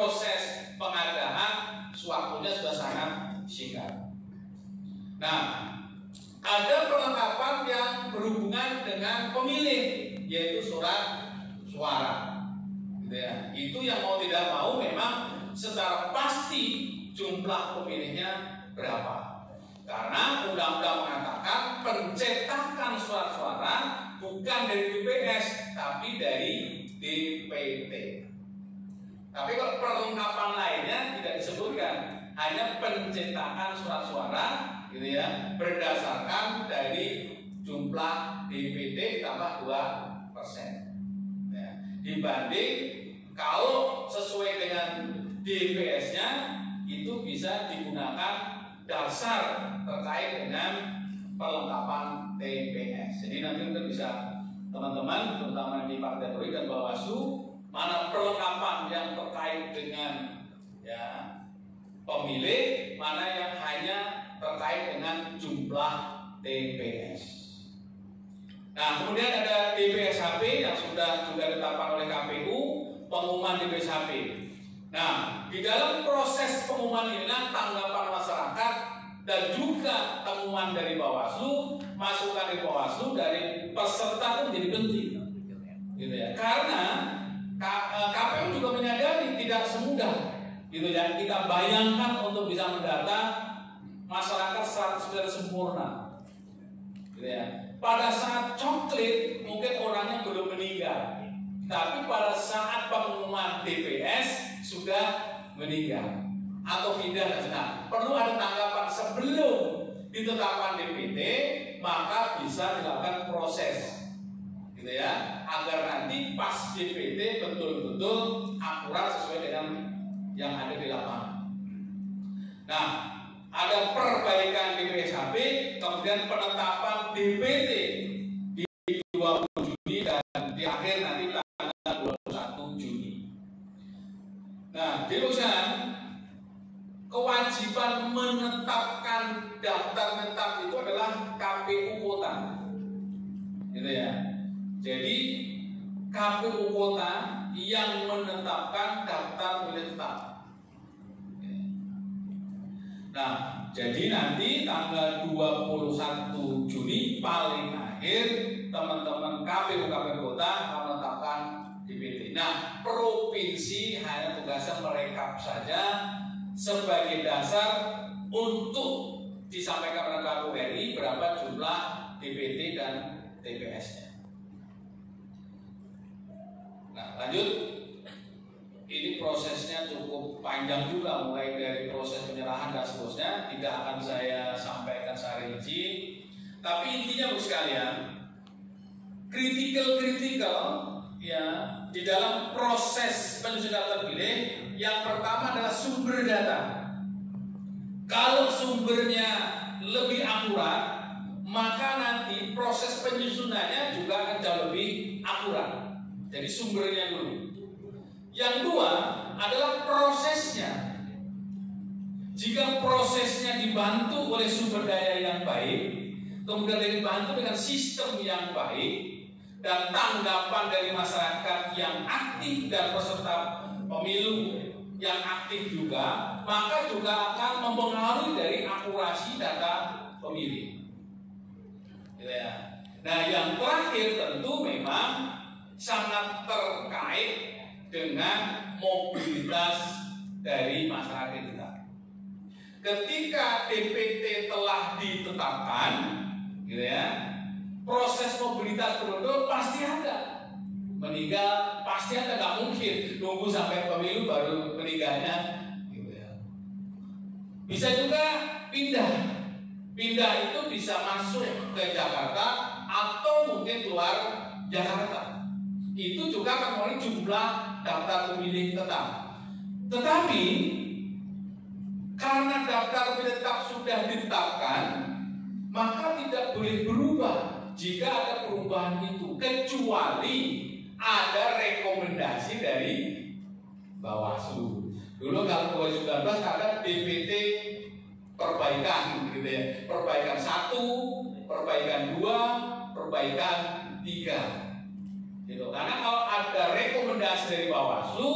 proses pengadaan waktunya sudah sangat singkat. Nah, ada perlengkapan yang berhubungan dengan pemilih, yaitu surat suara. Gitu ya. Itu yang mau tidak mau memang secara pasti jumlah pemilihnya berapa. Karena undang-undang mengatakan pencetakan surat suara bukan dari TPS tapi dari DPT. Tapi kalau perlengkapan lainnya tidak disebutkan, hanya pencetakan surat suara, gitu ya, berdasarkan dari jumlah DPT ditambah 2%. Ya, dibanding kalau sesuai dengan DPS-nya itu bisa digunakan dasar terkait dengan perlengkapan TPS. Jadi nanti kita bisa teman-teman, terutama di Partai Politik dan Bawaslu, mana perlengkapan yang terkait dengan ya pemilih, mana yang hanya terkait dengan jumlah TPS. Nah, kemudian ada DPSHP yang sudah juga ditetapkan oleh KPU, pengumuman DPSHP. Nah, di dalam proses pengumuman ini tanggapan masyarakat dan juga temuan dari Bawaslu, masukan dari Bawaslu dari peserta itu menjadi penting, gitu ya. Karena KPU juga menyadari tidak semudah, gitu ya. Kita bayangkan untuk bisa mendata masyarakat 100% sempurna, gitu ya. Pada saat coklit mungkin orangnya belum meninggal, tapi pada saat pengumuman DPS sudah meninggal atau pindah. Nah, perlu ada tanggapan sebelum ditetapkan DPT, maka bisa dilakukan proses, gitu ya, agar nanti pas DPT betul-betul akurat sesuai dengan yang ada di lapangan. Nah, ada perbaikan DPSHP, kemudian penetapan DPT di 20 Juni dan di akhir nanti tanggal 21 Juni. Nah, diusahakan kewajiban menetapkan daftar tetap itu adalah KPU kota, gitu ya. Jadi KPU kota yang menetapkan daftar pemilih tetap. Nah, jadi nanti tanggal 21 Juni paling akhir teman-teman KPU kota akan menetapkan DPT. Nah, provinsi hanya tugasnya merekap saja sebagai dasar untuk disampaikan kepada KPU RI berapa jumlah DPT dan TPS-nya. Nah, lanjut. Ini prosesnya cukup panjang juga, mulai dari proses penyerahan dan seterusnya. Tidak akan saya sampaikan secara rinci, tapi intinya Bu sekalian, kritikal ya di dalam proses penyusunan terpilih. Yang pertama adalah sumber data. Kalau sumbernya lebih akurat, maka nanti proses penyusunannya juga akan jauh lebih akurat. Jadi sumbernya dulu. Yang dua adalah prosesnya. Jika prosesnya dibantu oleh sumber daya yang baik, kemudian dibantu dengan sistem yang baik, dan tanggapan dari masyarakat yang aktif dan peserta pemilu yang aktif juga, maka juga akan mempengaruhi dari akurasi data pemilih. Ya. Nah, yang terakhir tentu memang sangat terkait dengan mobilitas dari masyarakat kita. Ketika DPT telah ditetapkan, gitu ya, proses mobilitas penduduk pasti ada. Meninggal pasti ada, nggak mungkin nunggu sampai pemilu baru meninggalnya, gitu ya. Bisa juga pindah itu bisa masuk ke Jakarta atau mungkin keluar Jakarta. Itu juga akan mengurangi jumlah daftar pemilih tetap. Tetapi karena daftar pemilih tetap sudah ditetapkan, maka tidak boleh berubah jika ada perubahan itu, kecuali ada rekomendasi dari Bawaslu. Dulu kalau 2019 ada DPT perbaikan, gitu ya. Perbaikan 1, perbaikan 2, perbaikan 3. Gitu. Karena kalau ada rekomendasi dari Bawaslu,